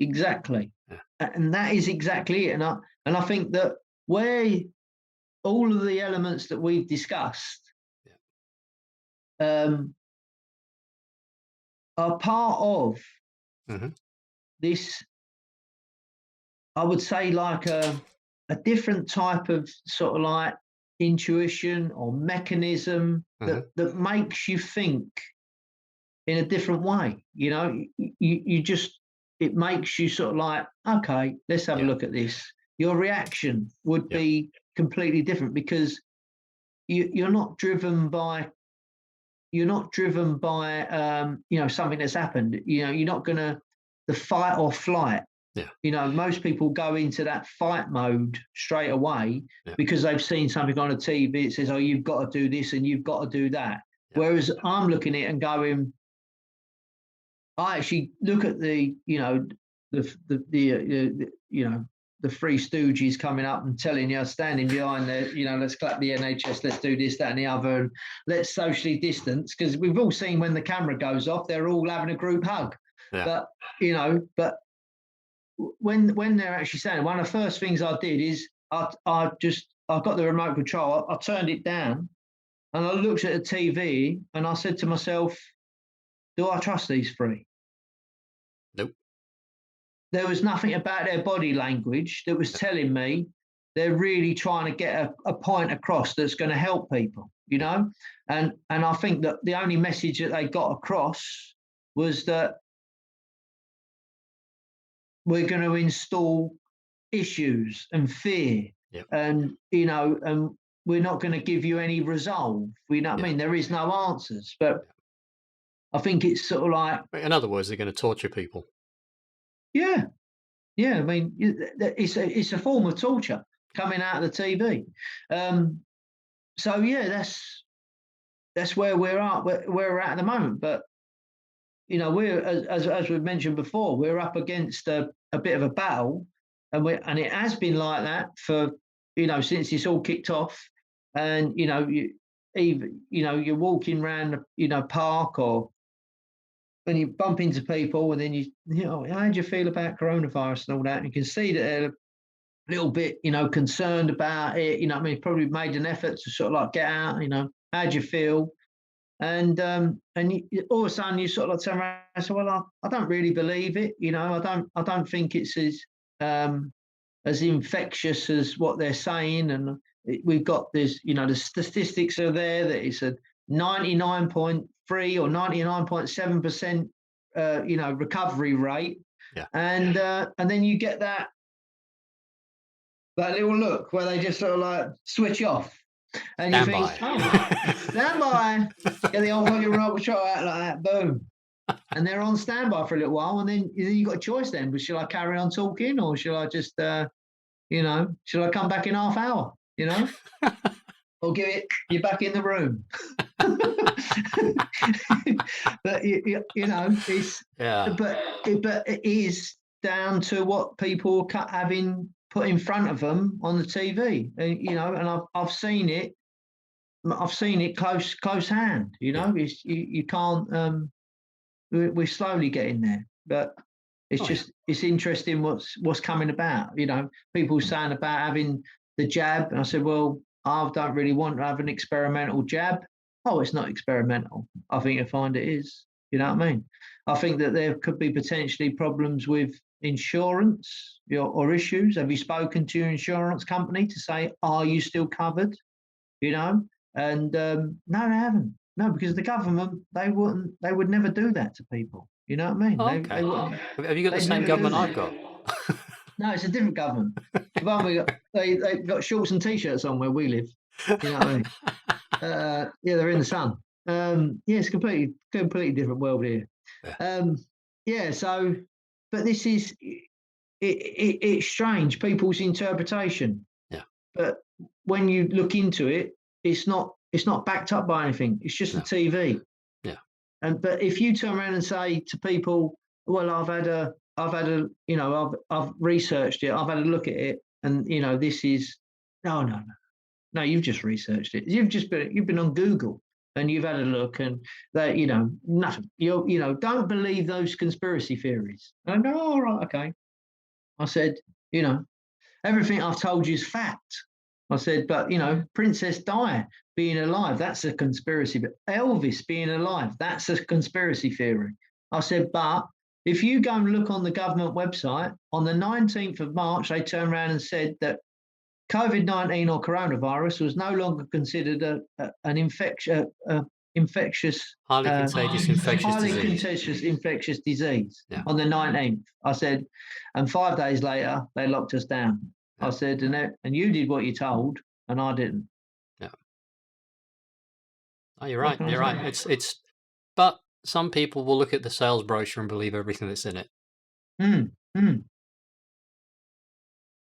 Yeah, and that is exactly it. And I think that where all of the elements that we've discussed yeah. um, are part of Mhm, this, I would say, like a different type of sort of like intuition or mechanism that mhm. makes you think in a different way. You just, it makes you sort of like, okay, let's have a Yeah, look at this. Your reaction would yeah, be completely different because you're not driven by something that's happened. You're not gonna the fight or flight. yeah, Most people go into that fight mode straight away yeah, because they've seen something on a TV. It says, "Oh, you've got to do this and you've got to do that." yeah, Whereas I'm looking at it and going, I actually look at the Three Stooges coming up and telling you, standing behind let's clap the NHS, let's do this, that, and the other, and let's socially distance, because we've all seen when the camera goes off, they're all having a group hug. yeah. But when they're actually saying, one of the first things I did is I got the remote control, I turned it down, and I looked at the TV, and I said to myself, do I trust these three? Nope. There was nothing about their body language that was Yeah, telling me they're really trying to get a point across that's going to help people, yeah, and I think that the only message that they got across was that we're going to install issues and fear, yeah, and we're not going to give you any resolve. You know what I yeah, mean? There is no answers, but yeah. I think it's sort of like, In other words, they're gonna torture people. yeah, yeah. I mean, it's a form of torture coming out of the TV. So yeah, that's where we're at, where we're at the moment. But we're, as we've mentioned before, we're up against a bit of a battle, and it has been like that for since this all kicked off. And you're walking around park, or when you bump into people, and then how do you feel about coronavirus and all that? And you can see that they're a little bit concerned about it. I mean, probably made an effort to sort of like get out. How do you feel? All of a sudden you sort of like turn around and say, well, I don't really believe it. I don't think it's as infectious as what they're saying. And we've got this, the statistics are there that it's a 99.3 or 99.7% recovery rate. Yeah, And then you get that that little look where they just sort of like switch off, and you Stand think, by. oh, stand by, get the old fucking rubber shot out like that, boom. And they're on standby for a little while, and then you got a choice then. But shall I carry on talking, or shall I just, shall I come back in half hour, or give it, you're back in the room. But, it's, Yeah. but it is down to what people having put in front of them on the TV, and I've seen it. I've seen it close hand. Yeah. You can't. We're slowly getting there, but Oh yeah. it's interesting what's coming about. People Mm. saying about having the jab, and I said, well, I don't really want to have an experimental jab. Oh, it's not experimental. I think you find it is. You know what I mean? I think that there could be potentially problems with insurance or issues. Have you spoken to your insurance company to say, are you still covered? You know, and no, they haven't. No, because the government they would never do that to people. You know what I mean? Oh, They okay. wouldn't. Have you got the They'd same never do government I've that. got? No, it's a different government. The one we got, they've got shorts and t-shirts on where we live. You know what I mean? Yeah, they're in the sun. Yeah, it's completely different world here. Yeah. Yeah, so, but this is it's strange people's interpretation. Yeah. But when you look into it, it's not backed up by anything. It's just a No. TV. Yeah. But if you turn around and say to people, well, I've researched it, I've had a look at it, and this is no, you've just researched it. You've been on Google and you've had a look, and that nothing. Don't believe those conspiracy theories. I go, all right, okay. I said, everything I've told you is fact. I said, but Princess Di being alive, that's a conspiracy. But Elvis being alive, that's a conspiracy theory. I said, but if you go and look on the government website, on the 19th of March, they turned around and said that COVID-19 or coronavirus was no longer considered an infectious, Highly contagious infectious highly disease. contagious infectious disease Yeah. on the 19th. I said, and 5 days later, they locked us down. Yeah. I said, and you did what you told, and I didn't. Yeah. Oh, you're What right. can I You're right. But some people will look at the sales brochure and believe everything that's in it, say?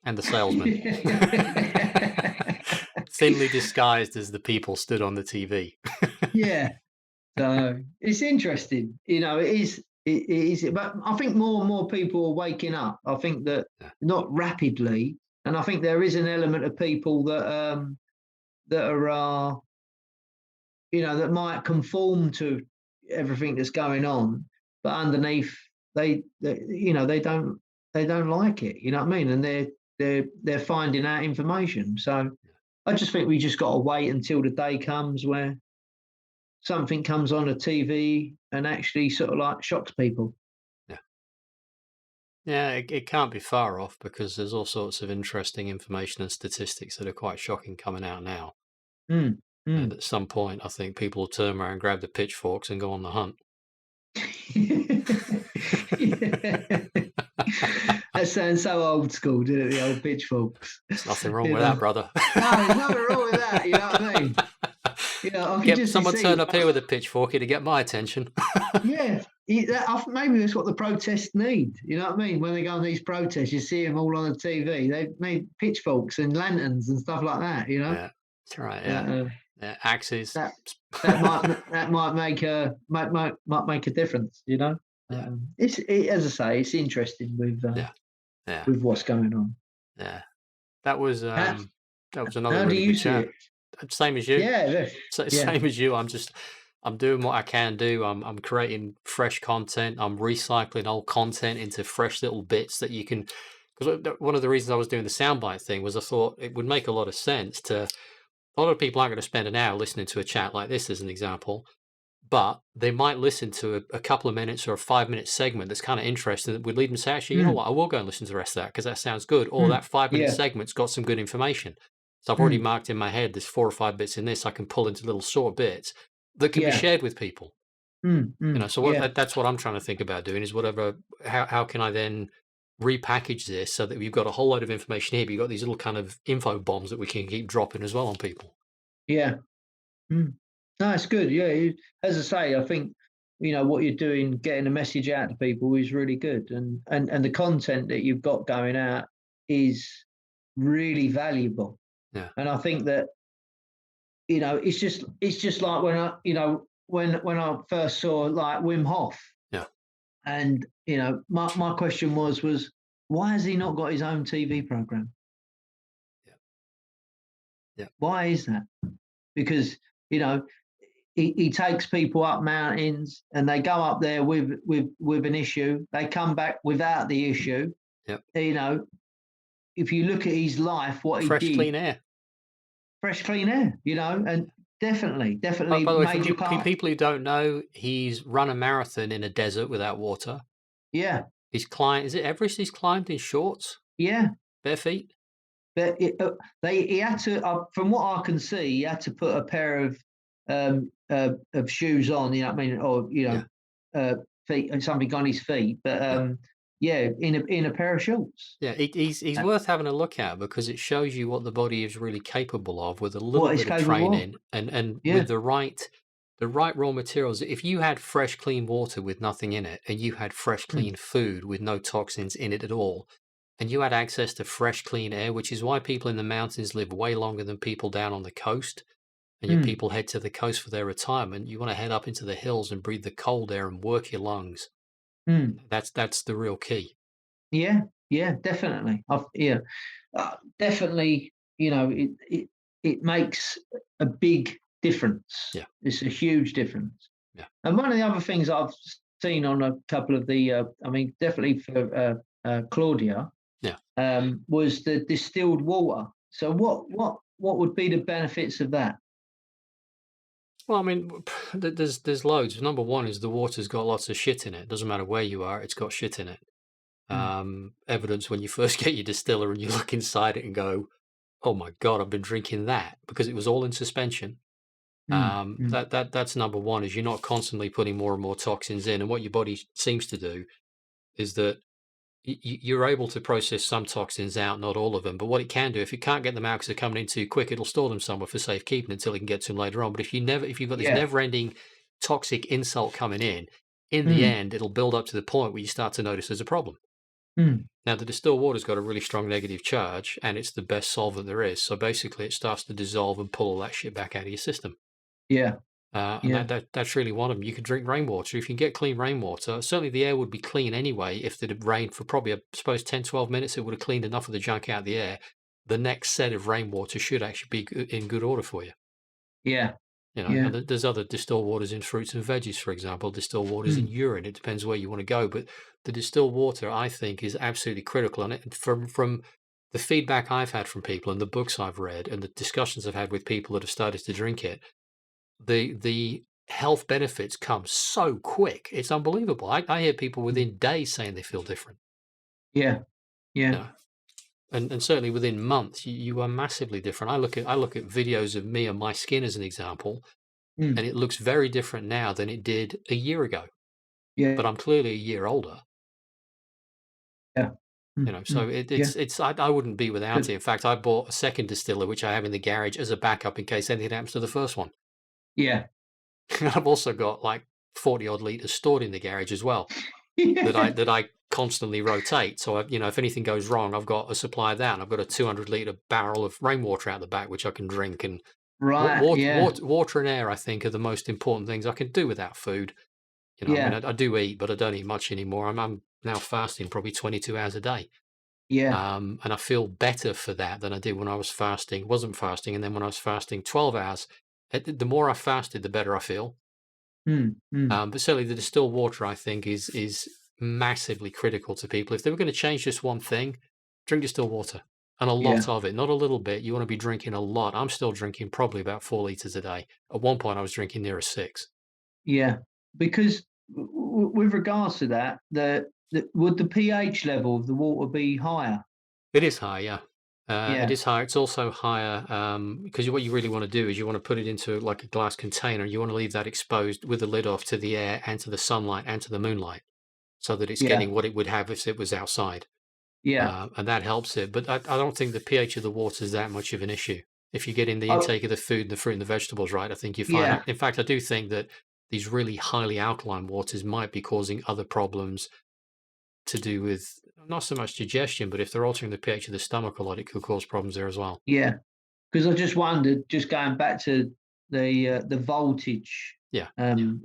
and the salesman, thinly disguised as the people stood on the TV. Yeah. So it's interesting. It is. It is. But I think more and more people are waking up. I think that Yeah. not rapidly, and I think there is an element of people that are that might conform to everything that's going on, but underneath they don't like it. You know what I mean? And they're finding out information. So I just think we just got to wait until the day comes where something comes on a TV and actually sort of like shocks people. Yeah. Yeah, it can't be far off because there's all sorts of interesting information and statistics that are quite shocking coming out now. Mm, And mm. at some point, I think people will turn around, grab the pitchforks, and go on the hunt. That sounds so old school, doesn't it? The old pitchforks. There's nothing wrong You with know? that, brother. No, there's nothing wrong with that. You know what I mean? I can Get just someone see. turn up here with a pitchfork to get my attention. Yeah, maybe that's what the protests need. You know what I mean? When they go on these protests, you see them all on the TV. They've made pitchforks and lanterns and stuff like that. Yeah, that's right. Yeah, yeah. Axes. That that might make a difference. Yeah, As I say, it's interesting yeah, yeah, with what's going on. yeah. That was How, another how do really you good see chat. it? Same as you. Yeah, yeah. Same as you. I'm doing what I can do. I'm creating fresh content. I'm recycling old content into fresh little bits that you can. Because one of the reasons I was doing the soundbite thing was I thought it would make a lot of sense to. A lot of people aren't going to spend an hour listening to a chat like this, as an example, but they might listen to a couple of minutes or a 5 minute segment that's kind of interesting that would lead them to say, actually, you know Mm, what, I will go and listen to the rest of that because that sounds good. Or mm, that 5 minute yeah. segment's got some good information. So I've already Mm, marked in my head there's 4 or 5 bits in this I can pull into little short bits that can be yeah. shared with people. Mm, mm, So yeah. that's what I'm trying to think about doing is whatever. How can I then repackage this so that we've got a whole load of information here, but you've got these little kind of info bombs that we can keep dropping as well on people. Yeah. Mm. No, it's good. Yeah, as I say, I think what you're doing, getting a message out to people, is really good, and the content that you've got going out is really valuable. Yeah. And I think that it's just like when I first saw like Wim Hoff, Yeah. and my question was why has he not got his own TV program? Yeah. Yeah. Why is that? Because you know he takes people up mountains and they go up there with an issue. They come back without the issue. Yeah. You know, if you look at his life, what he Fresh, did, clean air. fresh, clean air, and definitely By the way, for major part. people who don't know, he's run a marathon in a desert without water. Yeah, He's climbed. Is it Everest? He's climbed in shorts, yeah. bare feet. But he had to, from what I can see, he had to put a pair of shoes on. You know what I mean? Or Yeah. feet, something on his feet. But Yeah. yeah, in a pair of shorts. Yeah, he's Uh, worth having a look at because it shows you what the body is really capable of with a little what he's bit of capable of. training and Yeah. with the right raw materials. If you had fresh, clean water with nothing in it, and you had fresh, Mm, clean food with no toxins in it at all, and you had access to fresh, clean air, which is why people in the mountains live way longer than people down on the coast, and yet mm, people head to the coast for their retirement. You want to head up into the hills and breathe the cold air and work your lungs. mm. That's the real key. Yeah, yeah, definitely. Yeah, definitely. It makes a big difference. Yeah, It's a huge difference. yeah, And one of the other things I've seen on a couple of the, I mean, definitely for Claudia, yeah. was the distilled water. So what would be the benefits of that? Well, I mean, there's loads. Number one is the water's got lots of shit in it. Doesn't matter where you are, it's got shit in it. Mm, Evidence when you first get your distiller and you look inside it and go, "Oh my god, I've been drinking that," because it was all in suspension. mm, mm. That's number one. Is you're not constantly putting more and more toxins in, and what your body seems to do is that you're able to process some toxins out, not all of them. But what it can do, if you can't get them out because they're coming in too quick, it'll store them somewhere for safekeeping until it can get to them later on. But if you've got this Yeah. never-ending toxic insult coming in the Mm, end, it'll build up to the point where you start to notice there's a problem. mm. Now, the distilled water's got a really strong negative charge, and it's the best solvent there is. So basically, it starts to dissolve and pull all that shit back out of your system. Yeah. And Yeah. that's really one of them. You can drink rainwater. If you can get clean rainwater, certainly the air would be clean anyway. If it had rained for probably, I suppose, 10, 12 minutes, it would have cleaned enough of the junk out of the air. The next set of rainwater should actually be in good order for you. Yeah. And Yeah. there's other distilled waters in fruits and veggies, for example, distilled waters in Mm, urine. It depends where you want to go. But the distilled water, I think, is absolutely critical. And from the feedback I've had from people and the books I've read and the discussions I've had with people that have started to drink it, the health benefits come so quick. It's unbelievable. I hear people mm. within days saying they feel different. Yeah. You Yeah. know, and certainly within months, you are massively different. I look at videos of me and my skin as an example, Mm. and it looks very different now than it did a year ago. Yeah. But I'm clearly a year older. Yeah. Mm, So mm. Yeah. I wouldn't be without Good. it. In fact, I bought a second distiller, which I have in the garage as a backup in case anything happens to the first one. Yeah. I've also got like 40 odd liters stored in the garage as well that I constantly rotate. So if anything goes wrong, I've got a supply of that. And I've got a 200-liter barrel of rainwater out the back, which I can drink. And Right. Yeah. water and air, I think, are the most important things. I can do without food. I mean, Yeah. I do eat, but I don't eat much anymore. I'm now fasting probably 22 hours a day. Yeah. And I feel better for that than I did when I wasn't fasting. And then when I was fasting 12 hours, the more I fasted, the better I feel. Mm, mm. But certainly the distilled water, I think, is massively critical to people. If they were going to change just one thing, drink distilled water and a Yeah. lot of it, not a little bit. You want to be drinking a lot. I'm still drinking probably about 4 liters a day. At one point, I was drinking near a six. Yeah. Because with regards to that, would the pH level of the water be higher? It is high, yeah. It Yeah. is higher. It's also higher because what you really want to do is you want to put it into like a glass container. You want to leave that exposed with the lid off to the air and to the sunlight and to the moonlight so that it's Yeah. getting what it would have if it was outside. Yeah. and that helps it. But I don't think the pH of the water is that much of an issue. If you get in the Oh, intake of the food, the fruit, and the vegetables right, I think you're fine. yeah. In fact, I do think that these really highly alkaline waters might be causing other problems to do with not so much digestion, but if they're altering the pH of the stomach a lot, it could cause problems there as well. Yeah. Because I just wondered, just going back to the voltage, Yeah,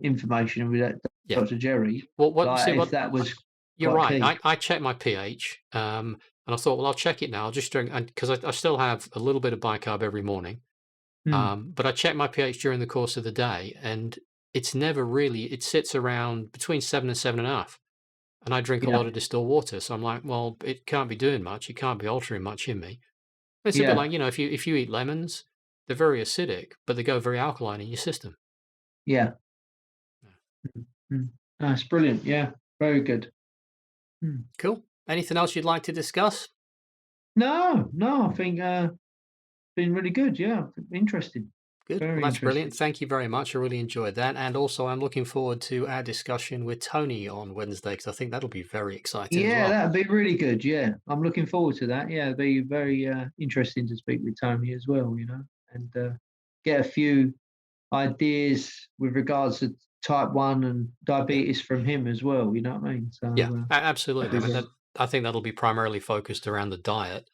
information with that yeah. Dr. Jerry, Well, what see like, if what that was you're quite right. key. I checked my pH, and I thought, well, I'll check it now. I'll just drink, because I still have a little bit of bicarb every morning. Mm, But I check my pH during the course of the day, and it's never really. It sits around between 7 and 7.5. And I drink a yeah, lot of distilled water, so I'm like, well, it can't be doing much. It can't be altering much in me. It's a bit yeah, like, if you eat lemons, they're very acidic, but they go very alkaline in your system. yeah. Mm, mm. That's brilliant. Yeah, very good. Mm. Cool. Anything else you'd like to discuss? No, no, I think, been really good. Yeah, interesting. Good. Well, Very that's brilliant. interesting. Thank you very much. I really enjoyed that. And also, I'm looking forward to our discussion with Tony on Wednesday because I think that'll be very exciting as Yeah, well. that'd be really good. Yeah, I'm looking forward to that. Yeah, it'd be very interesting to speak with Tony as well, and get a few ideas with regards to type 1 and Yeah. diabetes from him as well, you know what I mean? So, Yeah. that'd Absolutely. I be mean, very I think that'll be primarily focused around the diet.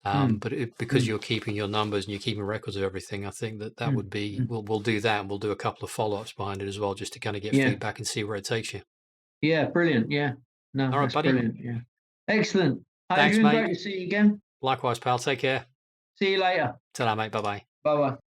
mm, But because mm, you're keeping your numbers and you're keeping records of everything, I think that mm, would be, mm. we'll do that, and we'll do a couple of follow ups behind it as well, just to kind of get Yeah, feedback and see where it takes you. yeah, brilliant, yeah. No, All right, that's buddy. brilliant, yeah. Excellent. Thanks, Adrian, great mate. to see you again. Likewise, pal. Take care. See you later. Ta mate. Bye bye. Bye-bye.